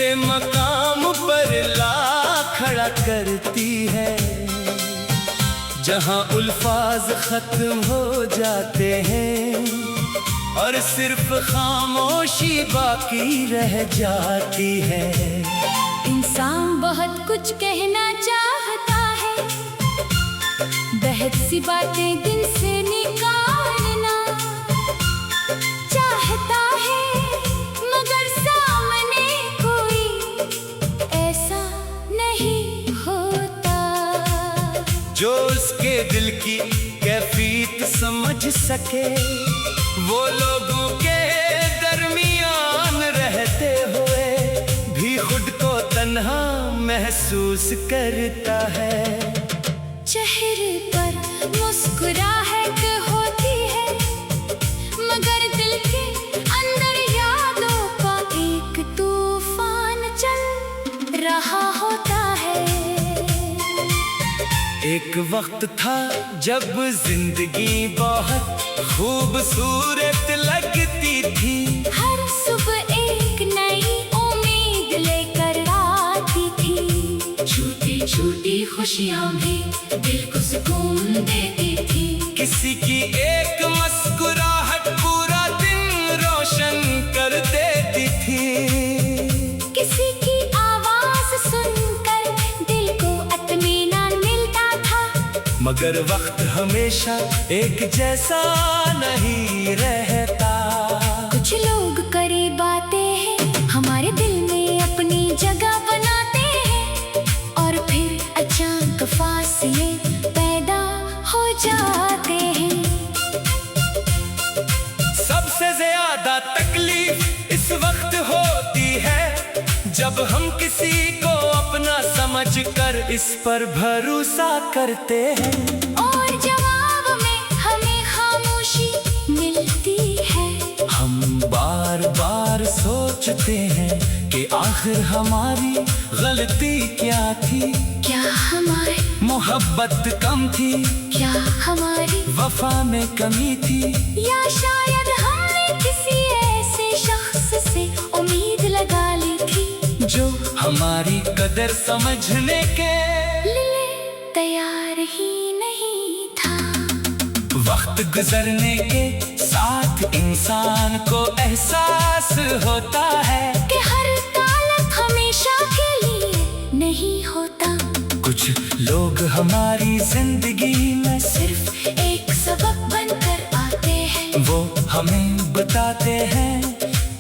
ऐसे मकाम पर ला खड़ा करती है जहां उल्फाज खत्म हो जाते हैं और सिर्फ खामोशी बाकी रह जाती है। इंसान बहुत कुछ कहना चाहता है, बहुत सी बातें दिल से निकालना चाहता है, मगर सामने कोई ऐसा नहीं होता जो उसके दिल की कैफियत समझ सके। वो लोगों के दरमियान रहते हुए भी खुद को तन्हा महसूस करता है। चेहरे पर मुस्कुराहट होती है, मगर दिल के अंदर यादों का एक तूफान चल रहा होता है। एक वक्त था जब जिंदगी बहुत खूबसूरत लगती थी। हर सुबह एक नई उम्मीद लेकर आती थी। छोटी छोटी खुशियाँ भी दिल को सुकून देती थी। किसी की एक मुस्कुराहट पूरा दिन रोशन कर देती थी। किसी की आवाज सुनकर दिल को इत्मीनान मिलता था। मगर वक्त हमेशा एक जैसा नहीं रहता। कुछ लोग करीब आते हैं, हमारे दिल में अपनी जगह बनाते हैं, और फिर अचानक फासले पैदा हो जाते हैं। सबसे ज्यादा तकलीफ इस वक्त होती है जब हम किसी को अपना समझकर इस पर भरोसा करते हैं और जवाब में हमें खामोशी मिलती है। हम बार बार सोचते हैं कि आखिर हमारी गलती क्या थी। क्या हमारी मोहब्बत कम थी, क्या हमारी वफा में कमी थी, या शायद हमने किसी ऐसे शख्स से उम्मीद लगा ली थी जो हमारी कदर समझने के लिए तैयार ही नहीं था। वक्त गुजरने के साथ इंसान को एहसास होता है कि हर तालत हमेशा के लिए नहीं होता। कुछ लोग हमारी जिंदगी में सिर्फ एक सबक बनकर आते हैं। वो हमें बताते हैं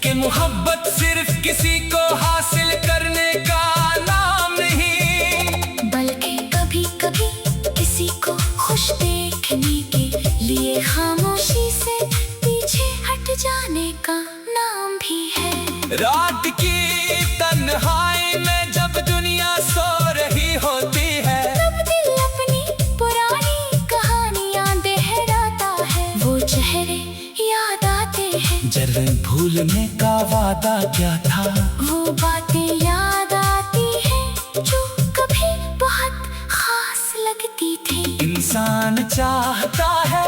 कि मोहब्बत सिर्फ किसी को हासिल करने का नाम नहीं, बल्कि कभी कभी किसी को खुश देखने के लिए खामोशी से पीछे हट जाने का नाम भी है। रात की तन्हाई में जब दुनिया सो रही होती है तब दिल अपनी पुरानी कहानियां दोहराता है। वो चेहरे याद आते हैं, जरा भूलने का वादा क्या था। वो बातें याद आती हैं जो कभी बहुत खास लगती थी। इंसान चाहता है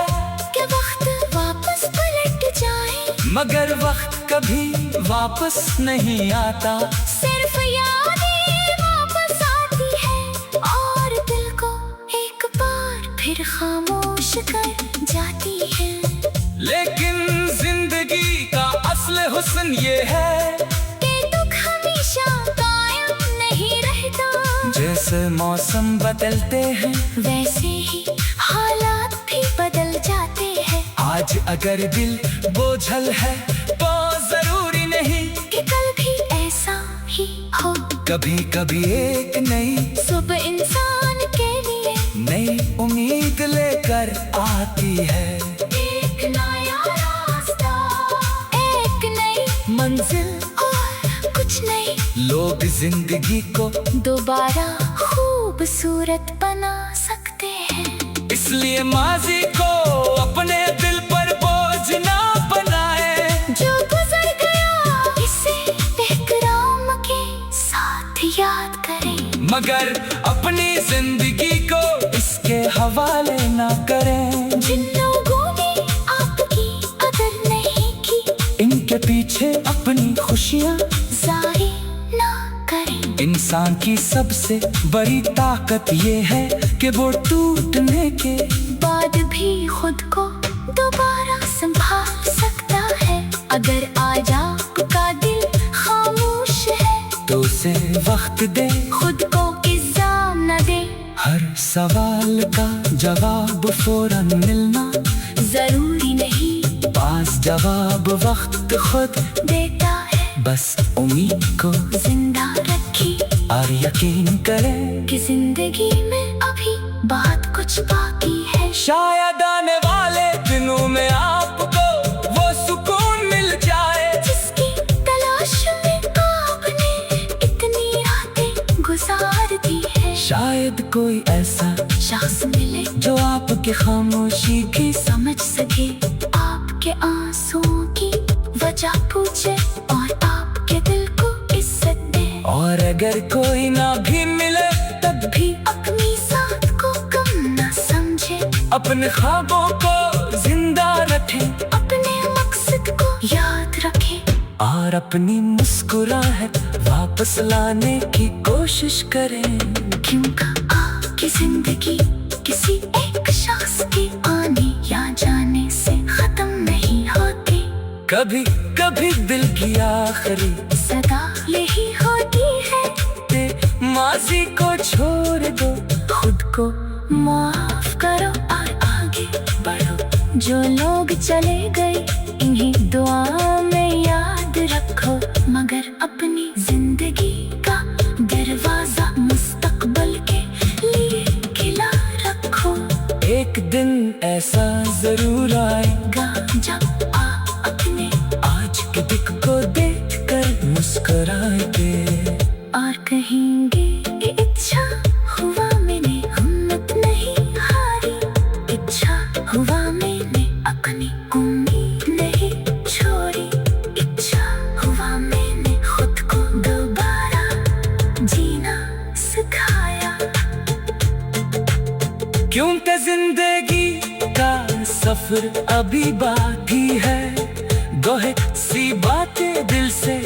कि वक्त वापस पलट जाए, मगर वक्त कभी वापस नहीं आता। सिर्फ यादें वापस आती है और दिल को एक बार फिर खामोश कर जाती है। लेकिन जिंदगी का असल हुस्न ये है कि दुख हमेशा कायम नहीं रहता। जैसे मौसम बदलते हैं वैसे ही हालात भी बदल जाते हैं। आज अगर दिल बोझल है तो जरूरी नहीं कि कल भी ऐसा ही हो। कभी कभी एक नई सुबह इंसान के लिए नई उम्मीद लेकर आती है। एक नया रास्ता, एक नई मंजिल और कुछ नई लोग जिंदगी को दोबारा खूबसूरत बना सकते हैं। इसलिए माजी को अपने दिल पर बोझ ना बनाए। जो गुजर गया इसे एहतराम के साथ याद करें, मगर अपनी जिंदगी को इसके हवाले ना करें। जिन लोगों ने आपकी कदर नहीं की इनके पीछे अपनी खुशियाँ जाहिर ना इंसान की सबसे बड़ी ताकत ये है कि वो टूटने के बाद भी खुद को दोबारा संभाल सकता है। अगर आज आपका दिल खामोश है तो उसे वक्त दे, खुद को इल्जाम न दे। हर सवाल का जवाब फौरन मिलना जरूरी नहीं, पास जवाब वक्त खुद देता है। बस उम्मीद को जिंदा रखी और यकीन करें कि जिंदगी में अभी बहुत कुछ बाकी है। शायद आने वाले दिनों में आपको वो सुकून मिल जाए जिसकी तलाश में आपने इतनी रातें गुजार दी है। शायद कोई ऐसा शख्स मिले जो आपकी खामोशी की समझ सके, आपके आंसुओं की वजह पूछे और आपके दिल को इज्जत दे। और अगर कोई ना भी मिले तब भी अपनी साथ को कम न समझे, अपने ख्वाबों को जिंदा रखें, अपने मकसद को याद रखे और अपनी मुस्कुराहट वापस लाने की कोशिश करें। क्योंकि आपकी जिंदगी किसी एक शख्स के आने या जाने से खत्म नहीं होती। कभी कभी दिल की आखिरी सदा यही होती है, माजी को छोड़ दो, खुद को माफ करो और आगे बढ़ो। जो लोग चले गए इन्हें दुआ में याद रखो, मगर अपनी जिंदगी का दरवाजा मुस्तकबल के लिए खुला रखो। एक दिन ऐसा जरूर आएगा जब आप अपने आज के दिख को देखकर मुस्कुराएंगे और कहेंगे ये इच्छा हुआ मैंने हिम्मत नहीं हारी, इच्छा हुआ मैंने अपनी उम्मीद नहीं छोड़ी, इच्छा हुआ मैंने खुद को दोबारा जीना सिखाया। क्योंकि जिंदगी का सफर अभी बाकी है, गोहे सी बातें दिल से